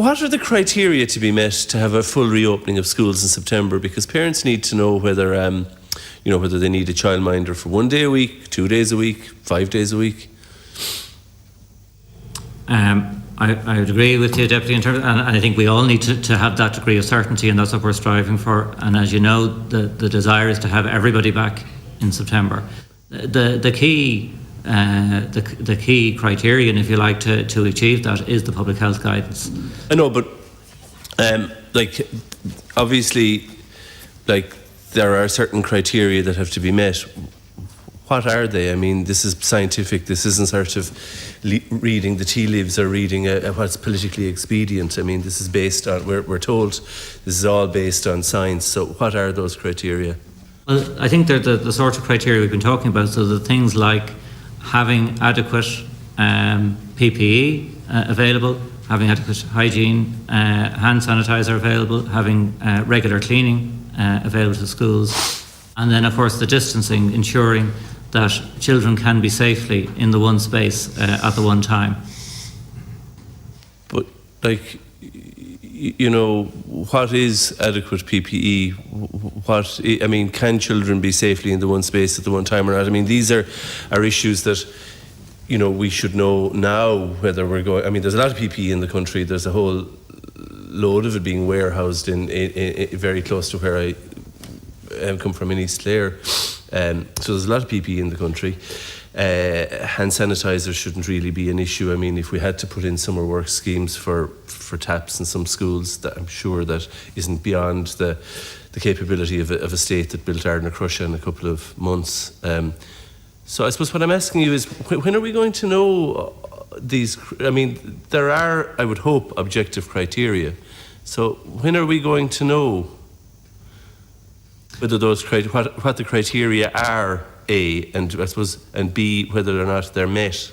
what are the criteria to be met to have a full reopening of schools in September? Because parents need to know whether, whether they need a childminder for 1 day a week, 2 days a week, 5 days a week. I would agree with you, Deputy, in terms, and I think we all need to have that degree of certainty, and that's what we're striving for. And as you know, the desire is to have everybody back in September. The key criterion, if you like, to achieve that is the public health guidance. I know, but obviously, there are certain criteria that have to be met. What are they? I mean, this is scientific. This isn't sort of reading the tea leaves or reading what's politically expedient. I mean, this is based on, we're told this is all based on science. So what are those criteria? Well, I think they're the sorts of criteria we've been talking about. So the things like having adequate PPE available, having adequate hygiene, hand sanitizer available, having regular cleaning available to schools, and then of course the distancing, ensuring that children can be safely in the one space at the one time. But what is adequate PPE? Can children be safely in the one space at the one time or not? I mean, these are issues that, we should know now whether we're going. I mean, there's a lot of PPE in the country. There's a whole load of it being warehoused in very close to where I come from in East Clare. So there's a lot of PPE in the country. Hand sanitizer shouldn't really be an issue. I mean, if we had to put in summer work schemes for taps in some schools, that I'm sure that isn't beyond the capability of a state that built Ardnacrusha in a couple of months. So I suppose what I'm asking you is, when are we going to know these? I mean, there are, I would hope, objective criteria. So when are we going to know whether those what the criteria are, A, and I suppose, and B, whether or not they're met?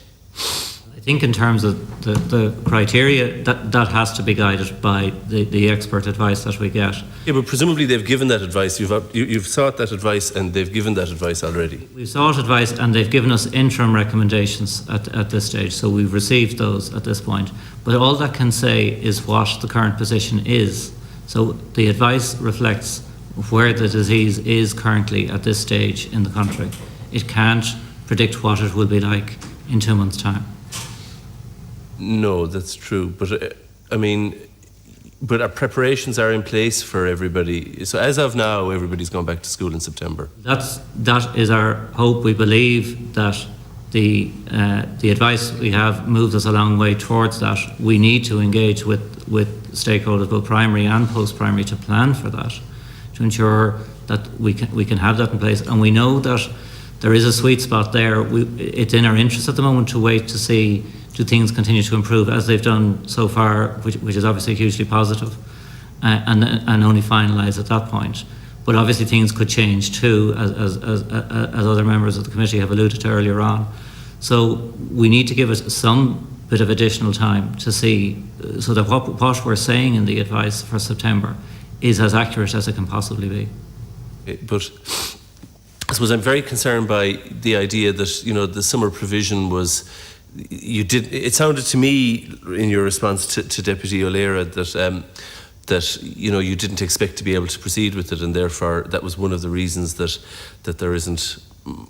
I think in terms of the criteria, that has to be guided by the expert advice that we get. Yeah, but presumably they've given that advice. You've sought that advice, and they've given that advice already. We've sought advice, and they've given us interim recommendations at this stage. So we've received those at this point. But all that can say is what the current position is. So the advice reflects where the disease is currently at this stage in the country. It can't predict what it will be like in 2 months' time. No, that's true. But but our preparations are in place for everybody. So as of now, everybody's gone back to school in September. That is our hope. We believe that the advice we have moves us a long way towards that. We need to engage with stakeholders, both primary and post-primary, to plan for that, to ensure that we can have that in place. And we know that there is a sweet spot there. It's in our interest at the moment to wait to see, do things continue to improve as they've done so far, which is obviously hugely positive, and only finalise at that point. But obviously things could change too, as other members of the committee have alluded to earlier on. So we need to give it some bit of additional time to see, so that what we're saying in the advice for September is as accurate as it can possibly be. But I suppose I'm very concerned by the idea that, the summer provision was, it sounded to me in your response to Deputy O'Leary that you didn't expect to be able to proceed with it, and therefore that was one of the reasons that there isn't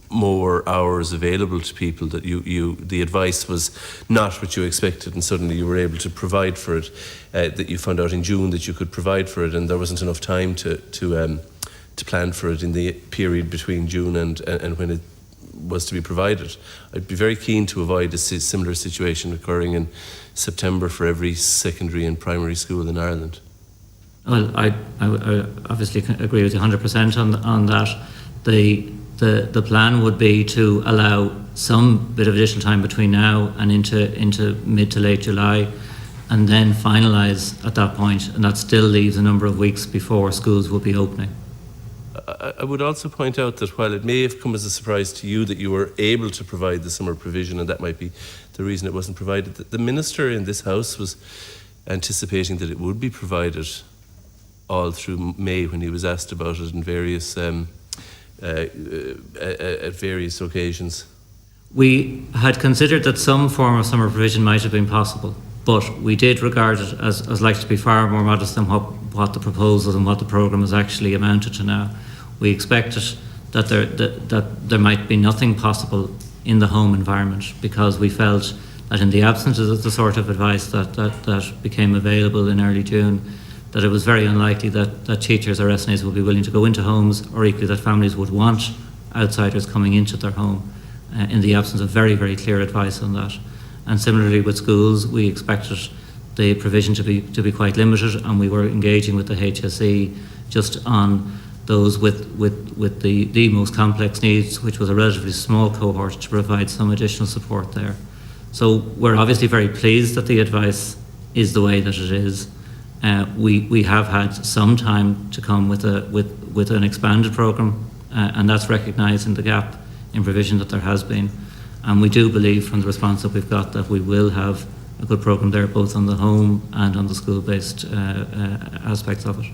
more hours available to people, that the advice was not what you expected, and suddenly you were able to provide for it, that you found out in June that you could provide for it, and there wasn't enough time to plan for it in the period between June and when it was to be provided. I'd be very keen to avoid a similar situation occurring in September for every secondary and primary school in Ireland. Well, I obviously agree with you 100% on that. The plan would be to allow some bit of additional time between now and into mid to late July, and then finalise at that point, and that still leaves a number of weeks before schools will be opening. I would also point out that while it may have come as a surprise to you that you were able to provide the summer provision, and that might be the reason it wasn't provided, the Minister in this House was anticipating that it would be provided all through May when he was asked about it in various at various occasions. We had considered that some form of summer provision might have been possible, But we did regard it as likely to be far more modest than what the proposals and what the programme has actually amounted to now. We expected that there might be nothing possible in the home environment, because we felt that in the absence of the sort of advice that became available in early June, that it was very unlikely that teachers or SNAs would be willing to go into homes, or equally that families would want outsiders coming into their home in the absence of very, very clear advice on that. And similarly with schools, we expected the provision to be quite limited, and we were engaging with the HSE just on those with the most complex needs, which was a relatively small cohort, to provide some additional support there. So we're obviously very pleased that the advice is the way that it is. We have had some time to come with an expanded programme, and that's recognising the gap in provision that there has been. And we do believe from the response that we've got that we will have a good programme there, both on the home and on the school-based aspects of it.